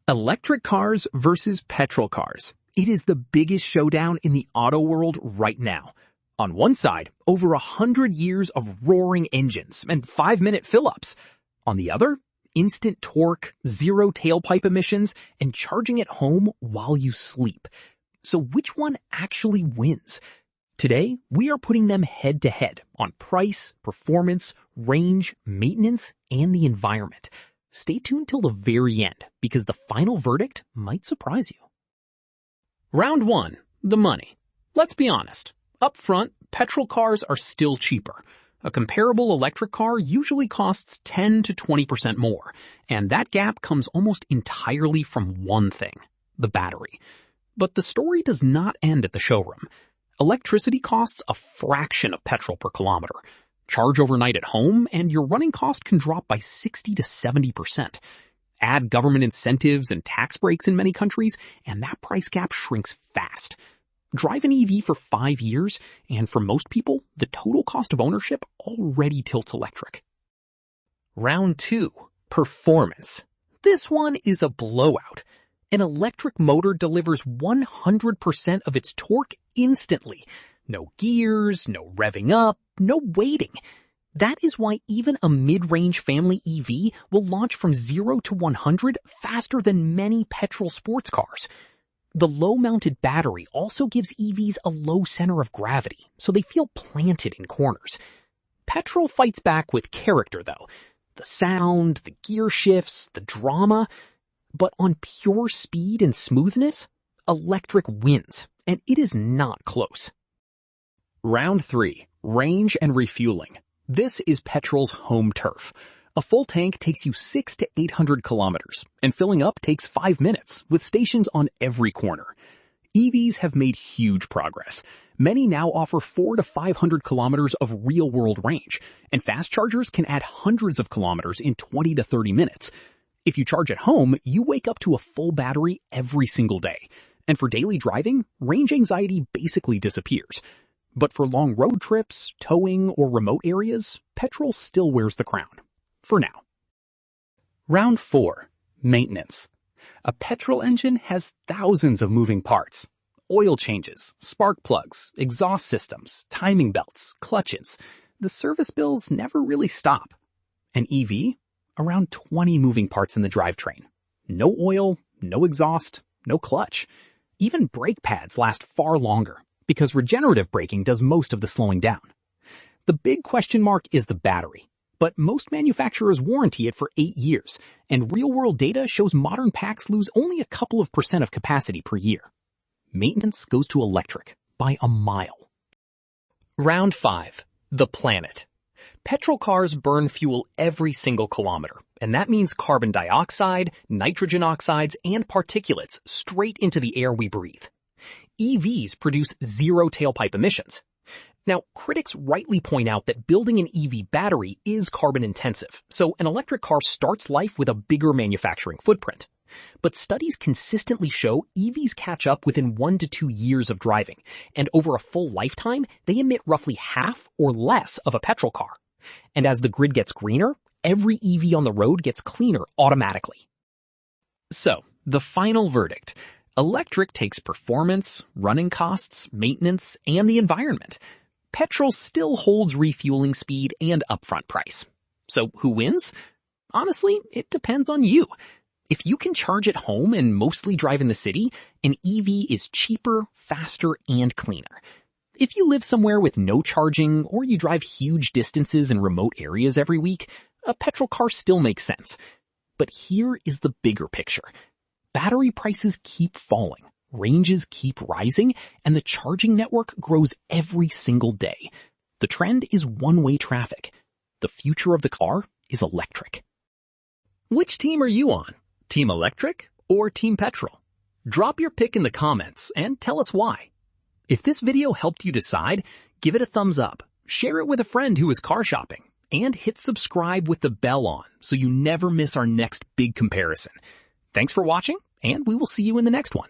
Electric cars versus petrol cars. It is the biggest showdown in the auto world right now. On one side, over 100 years of roaring engines and 5-minute fill-ups. On the other, instant torque, zero tailpipe emissions, and charging at home while you sleep. So which one actually wins? Today, we are putting them head to head on price, performance, range, maintenance, and the environment. Stay tuned till the very end, because the final verdict might surprise you. Round 1. The money. Let's be honest. Up front, petrol cars are still cheaper. A comparable electric car usually costs 10 to 20% more, and that gap comes almost entirely from one thing: the battery. But the story does not end at the showroom. Electricity costs a fraction of petrol per kilometer. Charge overnight at home, and your running cost can drop by 60 to 70%. Add government incentives and tax breaks in many countries, and that price gap shrinks fast. Drive an EV for 5 years, and for most people, the total cost of ownership already tilts electric. Round 2. Performance. This one is a blowout. An electric motor delivers 100% of its torque instantly. No gears, no revving up, no waiting. That is why even a mid-range family EV will launch from 0 to 100 faster than many petrol sports cars. The low-mounted battery also gives EVs a low center of gravity, so they feel planted in corners. Petrol fights back with character, though. The sound, the gear shifts, the drama. But on pure speed and smoothness, electric wins, and it is not close. Round 3. Range and refueling. This is petrol's home turf. A full tank takes you 600 to 800 kilometers, and filling up takes 5 minutes, with stations on every corner. EVs have made huge progress. Many now offer 400 to 500 kilometers of real-world range, and fast chargers can add hundreds of kilometers in 20 to 30 minutes. If you charge at home, you wake up to a full battery every single day. And for daily driving, range anxiety basically disappears. But for long road trips, towing, or remote areas, petrol still wears the crown. For now. Round 4. Maintenance. A petrol engine has thousands of moving parts. Oil changes, spark plugs, exhaust systems, timing belts, clutches. The service bills never really stop. An EV? Around 20 moving parts in the drivetrain. No oil, no exhaust, no clutch. Even brake pads last far longer, because regenerative braking does most of the slowing down. The big question mark is the battery, but most manufacturers warranty it for 8 years, and real-world data shows modern packs lose only a couple of % of capacity per year. Maintenance goes to electric by a mile. Round 5. The planet. Petrol cars burn fuel every single kilometer, and that means carbon dioxide, nitrogen oxides, and particulates straight into the air we breathe. EVs produce zero tailpipe emissions. Now, critics rightly point out that building an EV battery is carbon intensive, so an electric car starts life with a bigger manufacturing footprint. But studies consistently show EVs catch up within 1 to 2 years of driving, and over a full lifetime, they emit roughly half or less of a petrol car. And as the grid gets greener, every EV on the road gets cleaner automatically. So, the final verdict. Electric takes performance, running costs, maintenance, and the environment. Petrol still holds refueling speed and upfront price. So who wins? Honestly, it depends on you. If you can charge at home and mostly drive in the city, an EV is cheaper, faster, and cleaner. If you live somewhere with no charging, or you drive huge distances in remote areas every week, a petrol car still makes sense. But here is the bigger picture. Battery prices keep falling, ranges keep rising, and the charging network grows every single day. The trend is one-way traffic. The future of the car is electric. Which team are you on? Team Electric or Team Petrol? Drop your pick in the comments and tell us why. If this video helped you decide, give it a thumbs up, share it with a friend who is car shopping, and hit subscribe with the bell on so you never miss our next big comparison. Thanks for watching, and we will see you in the next one.